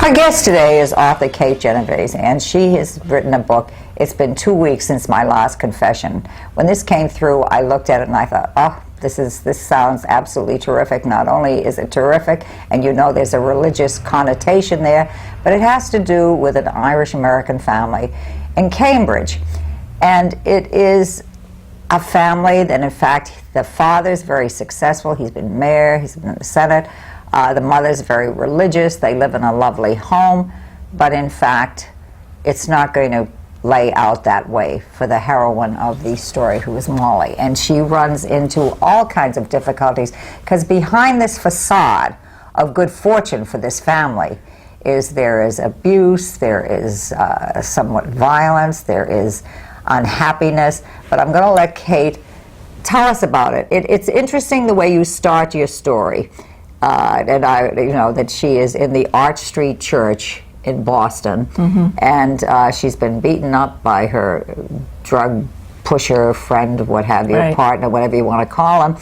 Our guest today is author Kate Genovese, and she has written a book. It's been 2 weeks since my last confession. When this came through, I looked at it and I thought, oh, this sounds absolutely terrific. Not only is it terrific, and you know there's a religious connotation there, but it has to do with an Irish-American family in Cambridge. And it is a family that, in fact, the father's very successful. He's been mayor, he's been in the Senate. The mother's very religious. They live in a lovely home, but in fact, it's not going to lay out that way for the heroine of the story, who is Molly. And she runs into all kinds of difficulties, because behind this facade of good fortune for this family there is abuse, there is somewhat violence, there is unhappiness. But I'm going to let Kate tell us about it. It's interesting the way you start your story. That she is in the Arch Street Church in Boston, and she's been beaten up by her drug pusher, friend, what have you, partner, whatever you want to call him,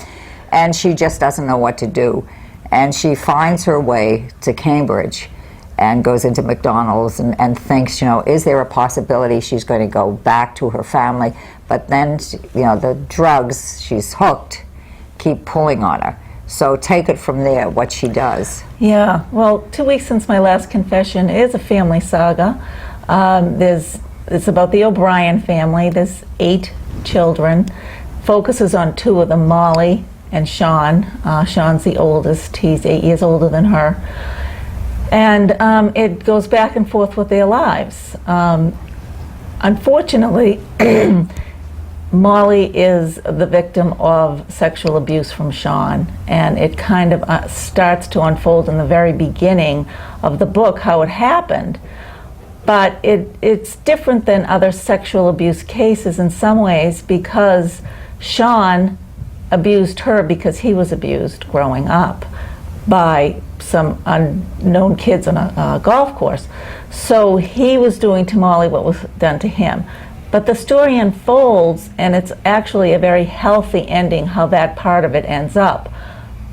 and she just doesn't know what to do. And she finds her way to Cambridge and goes into McDonald's and thinks, is there a possibility she's going to go back to her family? But then, the drugs, she's hooked, keep pulling on her. So take it from there, what she does. Yeah, well, 2 weeks since my last confession is a family saga. It's about the O'Brien family. There's 8 children. Focuses on 2 of them, Molly and Sean. Sean's the oldest. He's 8 years older than her. And it goes back and forth with their lives. Unfortunately, Molly is the victim of sexual abuse from Sean, and it kind of starts to unfold in the very beginning of the book how it happened. But it's different than other sexual abuse cases in some ways, because Sean abused her because he was abused growing up by some unknown kids on a golf course. So he was doing to Molly what was done to him. But the story unfolds, and it's actually a very healthy ending, how that part of it ends up.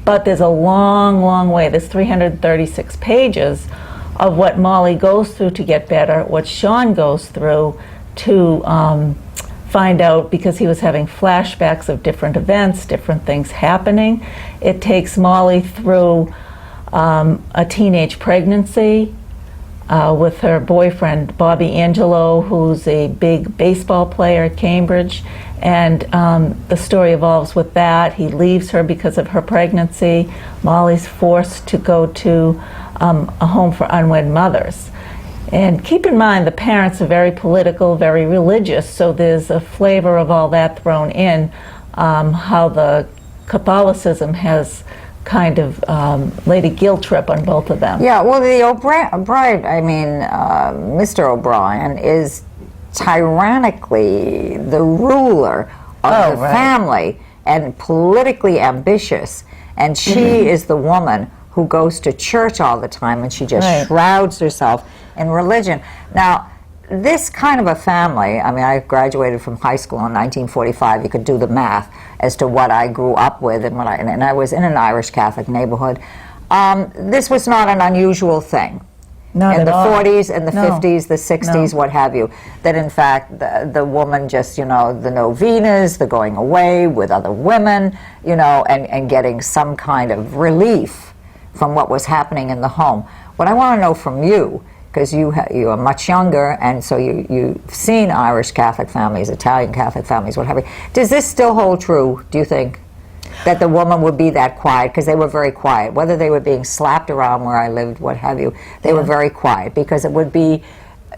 But there's a long, long way. There's 336 pages of what Molly goes through to get better, what Sean goes through to find out, because he was having flashbacks of different events, different things happening. It takes Molly through a teenage pregnancy, with her boyfriend, Bobby Angelo, who's a big baseball player at Cambridge. And the story evolves with that. He leaves her because of her pregnancy. Molly's forced to go to a home for unwed mothers. And keep in mind, the parents are very political, very religious, so there's a flavor of all that thrown in, how the Catholicism has kind of laid a guilt trip on both of them. Yeah, well, the Mr. O'Brien is tyrannically the ruler of the family and politically ambitious, and she is the woman who goes to church all the time, and she just shrouds herself in religion. Now, this kind of a family, I graduated from high school in 1945. You could do the math as to what I grew up with, and I was in an Irish Catholic neighborhood. This was not an unusual thing. Not in the all. 40s and the 50s, the 60s, what have you. That in fact, the woman just, the novenas, the going away with other women, and getting some kind of relief from what was happening in the home. What I want to know from you, because you are much younger, and so you've seen Irish Catholic families, Italian Catholic families, what have you. Does this still hold true, do you think? That the woman would be that quiet, because they were very quiet. Whether they were being slapped around where I lived, what have you, they were very quiet, because it would be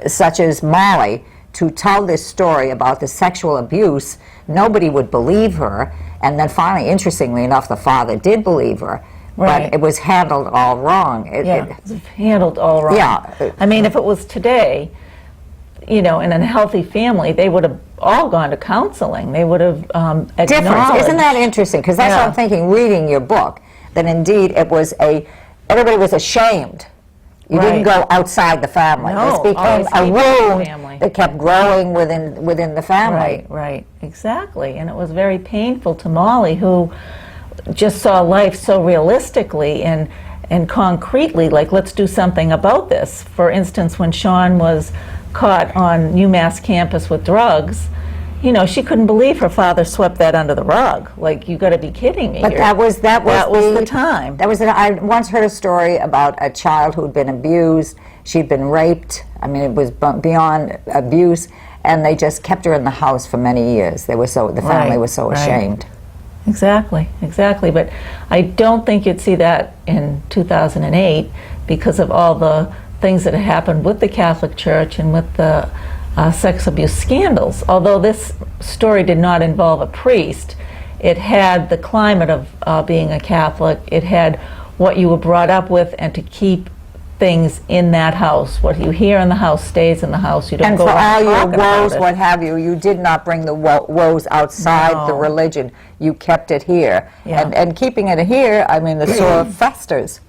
such as Molly to tell this story about the sexual abuse. Nobody would believe her, and then finally, interestingly enough, the father did believe her. But it was handled all wrong. It was handled all wrong. Yeah. If it was today, in a healthy family, they would have all gone to counseling. They would have acknowledged. Difference. Isn't that interesting? Because that's what I'm thinking, reading your book, that indeed it was everybody was ashamed. You didn't go outside the family. No, this became a wound that kept growing within the family. Right, exactly. And it was very painful to Molly, who just saw life so realistically, and and concretely, like, let's do something about this. For instance, when Sean was caught on UMass campus with drugs, you know, she couldn't believe her father swept that under the rug. Like, you got to be kidding me. But here. that was the time. I once heard a story about a child who'd been abused. She'd been raped. I mean, it was beyond abuse, and they just kept her in the house for many years. The family was so ashamed. Exactly. But I don't think you'd see that in 2008 because of all the things that have happened with the Catholic Church and with the sex abuse scandals. Although this story did not involve a priest, it had the climate of being a Catholic. It had what you were brought up with, and to keep things in that house. What you hear in the house stays in the house. You don't and go for around all your talking about woes, it. what have you, you did not bring the woes outside the religion. You kept it here. Yeah. And keeping it here, I mean, the sore festers.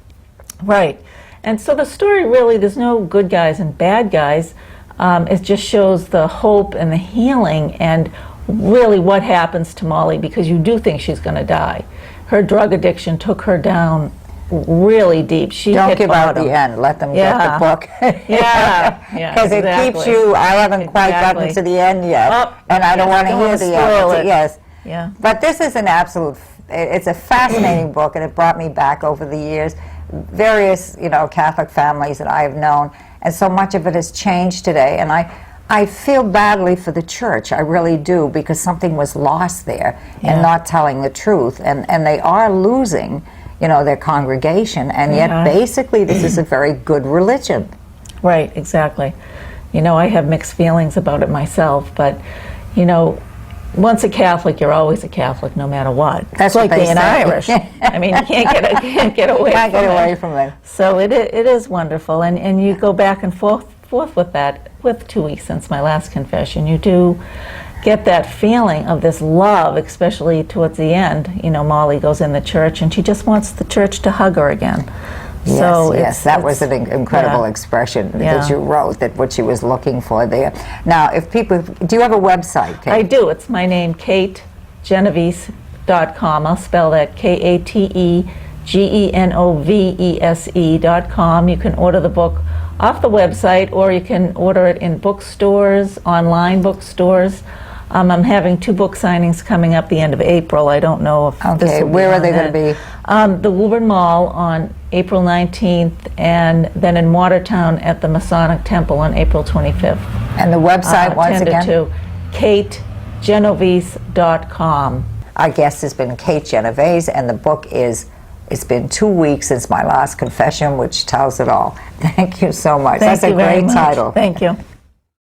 Right. And so the story really, there's no good guys and bad guys. It just shows the hope and the healing and really what happens to Molly, because you do think she's going to die. Her drug addiction took her down really deep. Don't give out the end. Let them get the book. Because it keeps you. I haven't quite gotten to the end yet, and I don't want to hear the end. Yes. Yeah. But this is an absolute. It's a fascinating book, and it brought me back over the years. Various, Catholic families that I have known, and so much of it has changed today. And I feel badly for the church. I really do, because something was lost there and not telling the truth, and they are losing. Their congregation, and yet basically this is a very good religion. Right, exactly. I have mixed feelings about it myself, but, once a Catholic, you're always a Catholic, no matter what. That's like what they being say. Irish. I mean, you can't get away from it. So it is wonderful, and you go back and forth with that. With 2 weeks since my last confession, you do get that feeling of this love, especially towards the end. Molly goes in the church and she just wants the church to hug her again. Yes, that was an incredible expression that you wrote, that what she was looking for there. Now, if people, do you have a website, Kate? I do. It's my name, KateGenovese.com. I'll spell that KateGenovese.com. You can order the book off the website, or you can order it in bookstores, online bookstores. I'm having 2 book signings coming up the end of April. I don't know if this will be where are on they then. going to be? The Woburn Mall on April 19th, and then in Watertown at the Masonic Temple on April 25th. And the website, once 10 to again? 2, KateGenovese.com. Our guest has been Kate Genovese, and the book is It's Been 2 Weeks Since My Last Confession, which tells it all. Thank you so much. Thank That's you a very great much. title. Thank you.